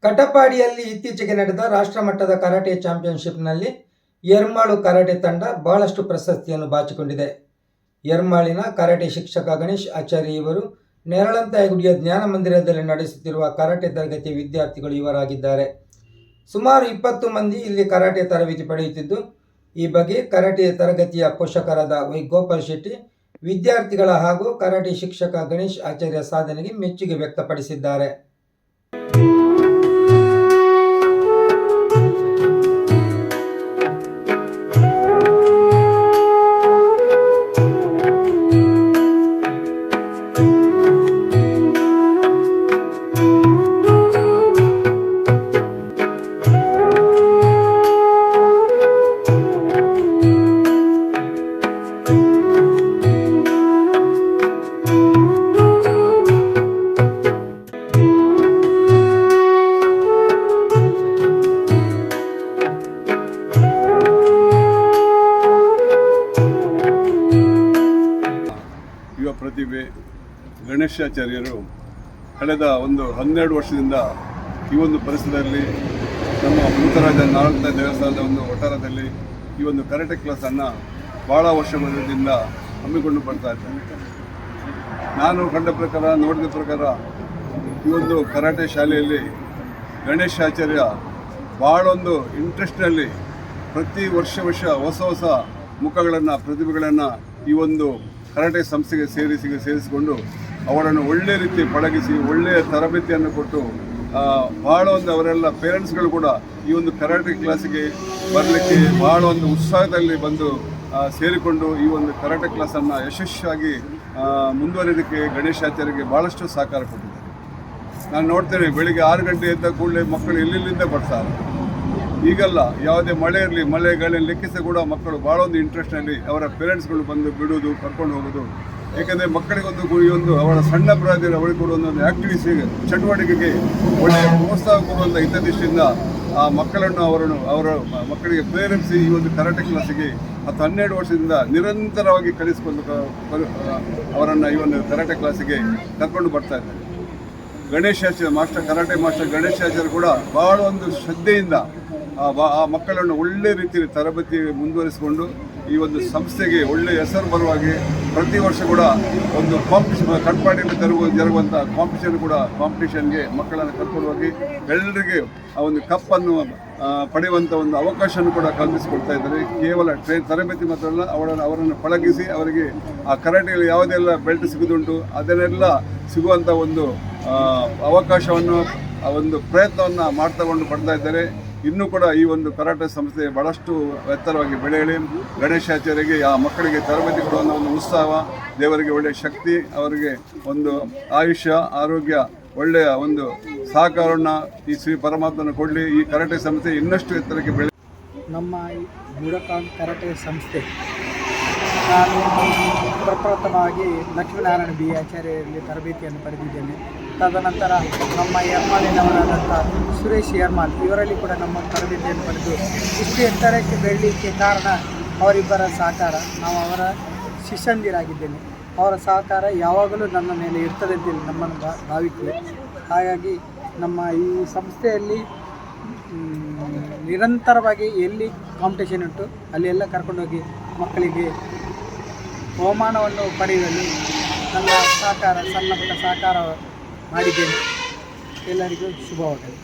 ಕಟಪಾಡಿಯಲ್ಲಿ ಇತ್ತೀಚೆಗೆ ನಡೆದ ರಾಷ್ಟ್ರಮಟ್ಟದ ಕರಾಟೆ ಚಾಂಪಿಯನ್‌ಶಿಪ್‌ನಲ್ಲಿ ಎರ್ಮಾಳು ಕರಾಟೆ ತಂಡ ಬಹಳಷ್ಟು ಪ್ರಶಸ್ತಿಯನ್ನು ಬಾಚಿಕೊಂಡಿದೆ. ಎರ್ಮಾಳಿನ ಕರಾಟೆ ಶಿಕ್ಷಕ ಗಣೇಶ್ ಆಚಾರ್ಯ ಇವರು ನೇರಳಂತಾಯಗುಡಿಯ ಜ್ಞಾನ ಮಂದಿರದಲ್ಲಿ ನಡೆಸುತ್ತಿರುವ ಕರಾಟೆ ತರಗತಿಯ ವಿದ್ಯಾರ್ಥಿಗಳು ಇವರಾಗಿದ್ದಾರೆ. ಸುಮಾರು 20 ಮಂದಿ ಇಲ್ಲಿ ಕರಾಟೆ ತರಬೇತಿ ಪಡೆಯುತ್ತಿದ್ದು, ಈ ಬಗ್ಗೆ ಕರಾಟೆ ತರಗತಿಯ ಪೋಷಕರಾದ ವೈ ಗೋಪಾಲ್ ಶೆಟ್ಟಿ ವಿದ್ಯಾರ್ಥಿಗಳ ಹಾಗೂ ಕರಾಟೆ ಶಿಕ್ಷಕ ಗಣೇಶ್ ಆಚಾರ್ಯ ಸಾಧನೆಗೆ ಮೆಚ್ಚುಗೆ ವ್ಯಕ್ತಪಡಿಸಿದ್ದಾರೆ. ಯುವ ಪ್ರತಿಭೆ ಗಣೇಶಾಚಾರ್ಯರು ಕಳೆದ 12 ವರ್ಷದಿಂದ ಈ ಒಂದು ಪರಿಸರದಲ್ಲಿ ನಮ್ಮ ಭೂತರಾಜ ನಾರಾಯಣ ದೇವಸ್ಥಾನದ ವಠಾರದಲ್ಲಿ ಈ ಕರಾಟೆ ಕ್ಲಾಸನ್ನು ಭಾಳ ವರ್ಷದಿಂದ ಹಮ್ಮಿಕೊಂಡು ಬರ್ತಾ ಇದ್ದೇನೆ. ನಾನು ಕಂಡ ಪ್ರಕಾರ, ನೋಡಿದ ಪ್ರಕಾರ ಈ ಕರಾಟೆ ಶಾಲೆಯಲ್ಲಿ ಗಣೇಶಾಚಾರ್ಯ ಭಾಳ ಇಂಟ್ರೆಸ್ಟ್ನಲ್ಲಿ ಪ್ರತಿ ವರ್ಷ ಹೊಸ ಮುಖಗಳನ್ನು, ಪ್ರತಿಭೆಗಳನ್ನು ಈ ಕರಾಟೆ ಸಂಸ್ಥೆಗೆ ಸೇರಿಸಿಕೊಂಡು ಅವರನ್ನು ಒಳ್ಳೆ ರೀತಿ ಪಳಗಿಸಿ ಒಳ್ಳೆಯ ತರಬೇತಿಯನ್ನು ಕೊಟ್ಟು ಭಾಳ ಅವರೆಲ್ಲ ಪೇರೆಂಟ್ಸ್ಗಳು ಕೂಡ ಈ ಕರಾಟೆ ಕ್ಲಾಸಿಗೆ ಬರಲಿಕ್ಕೆ ಭಾಳ ಉತ್ಸಾಹದಲ್ಲಿ ಬಂದು ಸೇರಿಕೊಂಡು ಈ ಕರಾಟೆ ಕ್ಲಾಸನ್ನು ಯಶಸ್ವಿಯಾಗಿ ಮುಂದುವರಿಯೋದಕ್ಕೆ ಗಣೇಶಾಚಾರ್ಯರಿಗೆ ಭಾಳಷ್ಟು ಸಹಕಾರ ಕೊಟ್ಟಿದ್ದಾರೆ. ನಾನು ನೋಡ್ತೇನೆ, ಬೆಳಿಗ್ಗೆ 6 ಗಂಟೆ ಎದ್ದ ಕೂಡಲೇ ಮಕ್ಕಳು ಎಲ್ಲಿಂದ ಬರ್ತಾರೆ. ಈಗಲ್ಲ, ಯಾವುದೇ ಮಳೆ ಇರಲಿ, ಮಳೆ ಗಾಳಿ ಲೆಕ್ಕಿಸಿ ಕೂಡ ಮಕ್ಕಳು ಭಾಳ ಇಂಟ್ರೆಸ್ಟ್ನಲ್ಲಿ ಅವರ ಪೇರೆಂಟ್ಸ್ಗಳು ಬಂದು ಬಿಡೋದು, ಕರ್ಕೊಂಡು ಹೋಗೋದು. ಏಕೆಂದರೆ ಮಕ್ಕಳಿಗೊಂದು ಅವರ ಸಣ್ಣ ಪ್ರಾಯದಲ್ಲಿ ಅವರಿಗೆ ಕೊಡುವ ಆ್ಯಕ್ಟಿವಿಟಿ ಚಟುವಟಿಕೆಗೆ ಒಳ್ಳೆಯ ಪ್ರೋತ್ಸಾಹ ಕೊಡುವಂಥ ಹಿತದೃಷ್ಟಿಯಿಂದ ಆ ಮಕ್ಕಳನ್ನು ಅವರ ಮಕ್ಕಳಿಗೆ ಪ್ರೇರೇಪಿಸಿ ಈ ಕರಾಟೆ ಕ್ಲಾಸಿಗೆ 12 ವರ್ಷದಿಂದ ನಿರಂತರವಾಗಿ ಕಲಿಸಿಕೊಂಡು ಅವರನ್ನು ಈ ಕರಾಟೆ ಕ್ಲಾಸಿಗೆ ಕರ್ಕೊಂಡು ಬರ್ತಾ ಇದ್ದಾರೆ. ಗಣೇಶಾಚಾರ್ಯ ಕರಾಟೆ ಮಾಸ್ಟರ್ ಗಣೇಶಾಚಾರ್ಯ ಕೂಡ ಭಾಳ ಶ್ರದ್ಧೆಯಿಂದ ಆ ಮಕ್ಕಳನ್ನು ಒಳ್ಳೆ ರೀತಿಯಲ್ಲಿ ತರಬೇತಿ ಮುಂದುವರಿಸಿಕೊಂಡು ಈ ಸಂಸ್ಥೆಗೆ ಒಳ್ಳೆಯ ಹೆಸರು ಬರುವಾಗೆ ಪ್ರತಿ ವರ್ಷ ಕೂಡ ಕಾಂಪಿಟೇಷನ್ ಕಟ್ಪಾಡಿಯಲ್ಲಿ ಜರುಗುವಂಥ ಕಾಂಪಿಟೇಷನ್ಗೆ ಮಕ್ಕಳನ್ನು ಕರ್ಕೊಂಡು ಹೋಗಿ ಎಲ್ಲರಿಗೆ ಆ ಕಪ್ಪನ್ನು ಪಡೆಯುವಂಥ ಅವಕಾಶವನ್ನು ಕೂಡ ಕಲ್ಪಿಸಿಕೊಡ್ತಾ ಇದ್ದಾರೆ. ಕೇವಲ ತರಬೇತಿ ಮಾತ್ರವಲ್ಲ, ಅವರನ್ನು ಪಳಗಿಸಿ ಅವರಿಗೆ ಆ ಕರಾಟೆಯಲ್ಲಿ ಯಾವುದೆಲ್ಲ ಬೆಲ್ಟ್ ಸಿಗುವುದುಂಟು ಅದನ್ನೆಲ್ಲ ಸಿಗುವಂಥ ಅವಕಾಶವನ್ನು ಪ್ರಯತ್ನವನ್ನು ಮಾಡ್ತಕೊಂಡು ಬರ್ತಾ ಇದ್ದಾರೆ. ಇನ್ನೂ ಕೂಡ ಈ ಕರಾಟೆ ಸಂಸ್ಥೆ ಭಾಳಷ್ಟು ಎತ್ತರವಾಗಿ ಬೆಳೆಯಲಿ. ಗಣೇಶಾಚಾರ್ಯರಿಗೆ ಆ ಮಕ್ಕಳಿಗೆ ತರಬೇತಿ ಕೊಡುವಂಥ ಉತ್ಸಾಹ, ದೇವರಿಗೆ ಒಳ್ಳೆಯ ಶಕ್ತಿ, ಅವರಿಗೆ ಆಯುಷ್ಯ, ಆರೋಗ್ಯ, ಒಳ್ಳೆಯ ಸಹಕಾರವನ್ನು ಈ ಶ್ರೀ ಪರಮಾತ್ಮನ ಕೊಡಲಿ. ಈ ಕರಾಟೆ ಸಂಸ್ಥೆ ಇನ್ನಷ್ಟು ಎತ್ತರಕ್ಕೆ ಬೆಳೆ. ನಮ್ಮ ಈ ಬುಡಕಾನ್ ಕರಾಟೆ ಸಂಸ್ಥೆ ನಾನು ಪ್ರಪ್ರಥಮವಾಗಿ ಲಕ್ಷ್ಮೀನಾರಾಯಣ ಬಿ ಆಚಾರ್ಯರಲ್ಲಿ ತರಬೇತಿಯನ್ನು ಪಡೆದಿದ್ದೇನೆ. ತದನಂತರ ನಮ್ಮ ಎರ್ಮಾಲಿನವರಾದಂಥ ಸುರೇಶ್ ಎರ್ಮಾಲ್ ಇವರಲ್ಲಿ ಕೂಡ ನಮ್ಮ ತರಬೇತಿಯನ್ನು ಪಡೆದು ಇಷ್ಟು ಎತ್ತರಕ್ಕೆ ಬೆಳಲಿಕ್ಕೆ ಕಾರಣ ಅವರಿಬ್ಬರ ಸಹಕಾರ. ನಾವು ಅವರ ಶಿಷ್ಯಂದಿರಾಗಿದ್ದೇನೆ. ಅವರ ಸಹಕಾರ ಯಾವಾಗಲೂ ನನ್ನ ಮೇಲೆ ಇರ್ತದೆ ಅಂತೇಳಿ ನಮ್ಮನ್ನು ಭಾವಿಕೆ. ಹಾಗಾಗಿ ನಮ್ಮ ಈ ಸಂಸ್ಥೆಯಲ್ಲಿ ನಿರಂತರವಾಗಿ ಎಲ್ಲಿ ಕಾಂಪಿಟೇಷನ್ ಉಂಟು ಅಲ್ಲೆಲ್ಲ ಕರ್ಕೊಂಡೋಗಿ ಮಕ್ಕಳಿಗೆ ಬಹುಮಾನವನ್ನು ಪಡೆಯುವಲ್ಲಿ ನನ್ನ ಸಣ್ಣ ಪುಟ್ಟ ಸಹಕಾರ ಮಾಡಿದ್ದೇನೆ. ಎಲ್ಲರಿಗೂ ಶುಭವಾಗಲಿ.